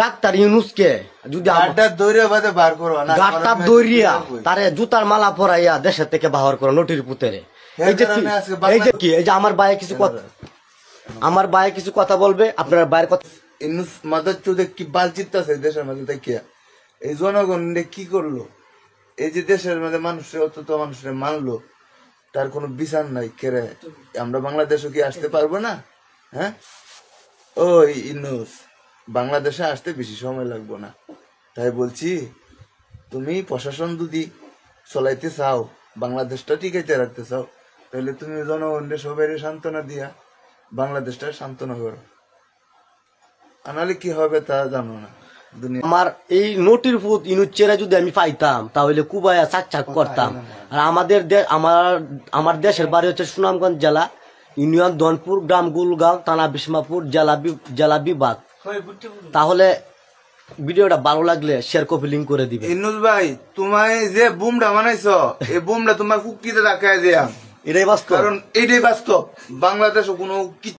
Doctor ইউনুসকে যদি তারে জুতার মালা পরাইয়া দেশের থেকে বাহার করো নটির পুতেরে। এই যে কি, এই যে আমার ভাই কিছু কথা বলবে, আপনার ভাইয়ের কথা। ইউনুস মাদার চোদে কি বাল চিত্তাছে দেশের মধ্যে দেখিয়া, এই জনগণ কি করলো, এই যে দেশের মধ্যে মানুষের অত মানুষের মানলো, তার কোনো বিচার নাই। কেরে আমরা বাংলাদেশও কি আসতে পারবো না? হ্যাঁ, ওই ইউনুস বাংলাদেশে আসতে বেশি সময় লাগবো না। তাই বলছি, তুমি প্রশাসন যদি চলাইতে চাও, বাংলাদেশটা টিকাইতে রাখতে চাও, তাহলে তুমি জনগণের সবাই সান্ত্বনা দিয়া বাংলাদেশটা সান্ত্বনা করো, আনালে কি হবে তা জানো না। আমার এই নটির ফুট ইনুচ্ছেরা যদি আমি পাইতাম, তাহলে কুবায়া চাক করতাম। আর আমার দেশের বাড়ি হচ্ছে সুনামগঞ্জ জেলা, ইউনিয়ন দনপুর, গ্রাম গুলগাঁও, থানা বিষ্মাপুর, জেলা বিভাগ। তাহলে ভিডিওটা ভালো লাগলে শেয়ার কপি লিঙ্ক করে দিবে। ইনুস ভাই, তোমায় যে বুমটা বানাইছ, এই বুমটা তোমার কুকিতে রাখাই দিয়া, এটাই বাস্তব, কারণ এটাই বাস্তব। বাংলাদেশ কোনো